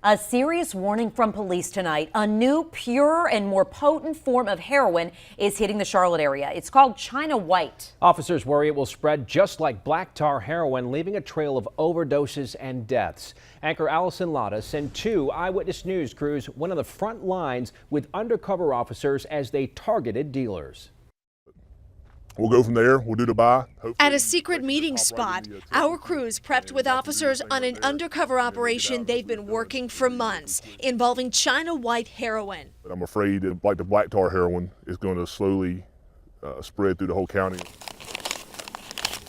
A serious warning from police tonight. A new, purer and more potent form of heroin is hitting the Charlotte area. It's called China White. Officers worry it will spread just like black tar heroin, leaving a trail of overdoses and deaths. Anchor Allison Latta sent 2 Eyewitness News crews went on the front lines with undercover officers as they targeted dealers. We'll go from there. We'll do the buy. At a secret meeting spot, our crews prepped with officers on an undercover operation they've been working for months, involving China White heroin. But I'm afraid that like the black tar heroin is going to slowly spread through the whole county.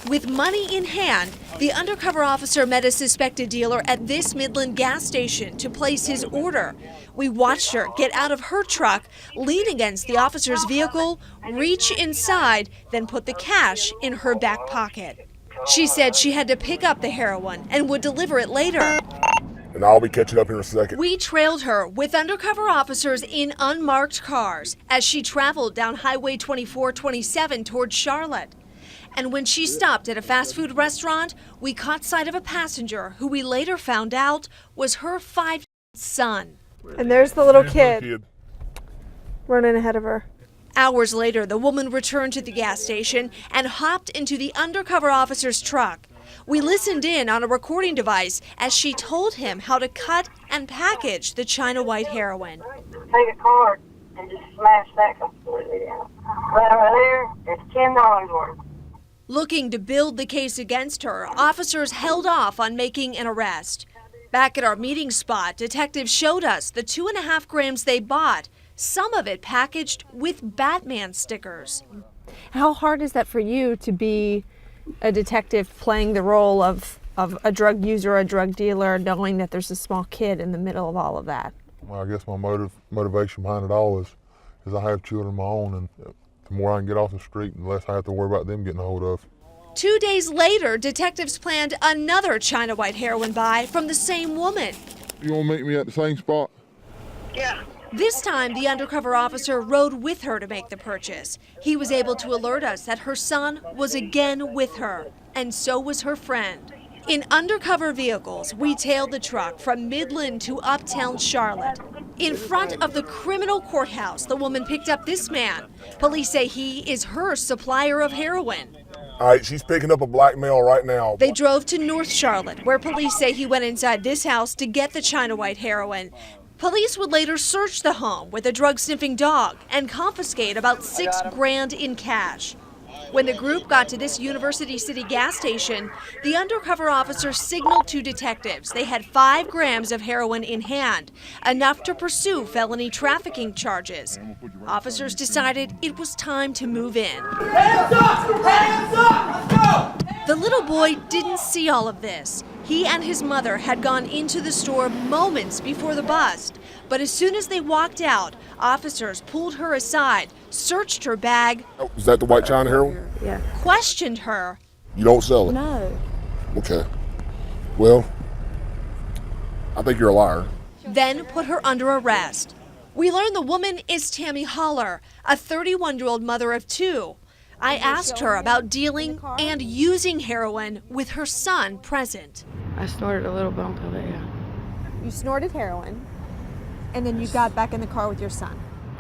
With money in hand, the undercover officer met a suspected dealer at this Midland gas station to place his order. We watched her get out of her truck, lean against the officer's vehicle, reach inside, then put the cash in her back pocket. She said she had to pick up the heroin and would deliver it later. And I'll be catching up here in a second. We trailed her with undercover officers in unmarked cars as she traveled down Highway 2427 toward Charlotte. And when she stopped at a fast food restaurant, we caught sight of a passenger who we later found out was her 5-year-old son. And there's the little kid running ahead of her. Hours later, the woman returned to the gas station and hopped into the undercover officer's truck. We listened in on a recording device as she told him how to cut and package the China White heroin. Take a card and just smash that completely down. Right over there, it's $10 worth. Looking to build the case against her, officers held off on making an arrest. Back at our meeting spot, detectives showed us the 2.5 grams they bought, some of it packaged with Batman stickers. How hard is that for you to be a detective playing the role of a drug user, a drug dealer, knowing that there's a small kid in the middle of all of that? Well, I guess my motivation behind it all is I have children of my own, and the more I can get off the street, the less I have to worry about them getting a hold of. 2 days later, detectives planned another China White heroin buy from the same woman. You want to meet me at the same spot? Yeah. This time, the undercover officer rode with her to make the purchase. He was able to alert us that her son was again with her, and so was her friend. In undercover vehicles, we tailed the truck from Midland to uptown Charlotte. In front of the criminal courthouse, the woman picked up this man. Police say he is her supplier of heroin. All right, she's picking up a black male right now. They drove to North Charlotte, where police say he went inside this house to get the China White heroin. Police would later search the home with a drug-sniffing dog and confiscate about $6 grand in cash. When the group got to this University City gas station, the undercover officer signaled to detectives they had 5 grams of heroin in hand, enough to pursue felony trafficking charges. Officers decided it was time to move in. Hands up! Hands up! Let's go! The little boy didn't see all of this. He and his mother had gone into the store moments before the bust. But as soon as they walked out, officers pulled her aside, searched her bag. Oh, is that the white China heroin? Yeah. Questioned her. You don't sell it? No. Okay. Well, I think you're a liar. Then put her under arrest. We learned the woman is Tammy Holler, a 31-year-old mother of 2. I asked her about dealing and using heroin with her son present. I snorted a little bump of it, yeah. You snorted heroin, and then you got back in the car with your son.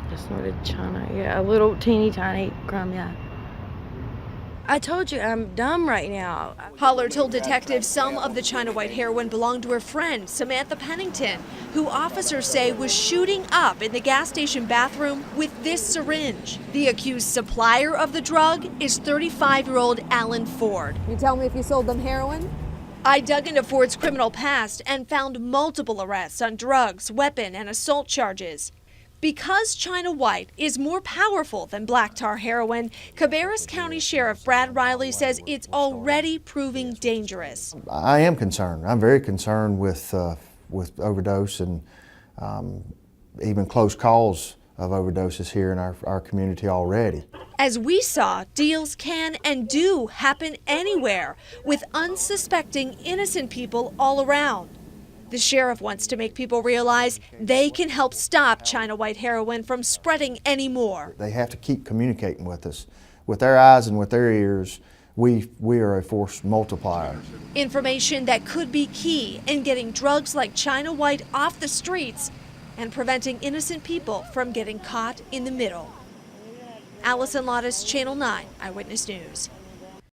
I snorted China, yeah, a little teeny tiny crumb, yeah. I told you I'm dumb right now. Holler told detectives some of the China White heroin belonged to her friend, Samantha Pennington, who officers say was shooting up in the gas station bathroom with this syringe. The accused supplier of the drug is 35-year-old Alan Ford. You tell me if you sold them heroin? I dug into Ford's criminal past and found multiple arrests on drugs, weapon, and assault charges. Because China White is more powerful than black tar heroin, Cabarrus County Sheriff Brad Riley says it's already proving dangerous. I am concerned. I'm very concerned with overdose and even close calls of overdoses here in our community already. As we saw, deals can and do happen anywhere with unsuspecting innocent people all around. The sheriff wants to make people realize they can help stop China White heroin from spreading anymore. They have to keep communicating with us, with their eyes and with their ears, we are a force multiplier. Information that could be key in getting drugs like China White off the streets and preventing innocent people from getting caught in the middle. Allison Lottis, Channel 9 Eyewitness News.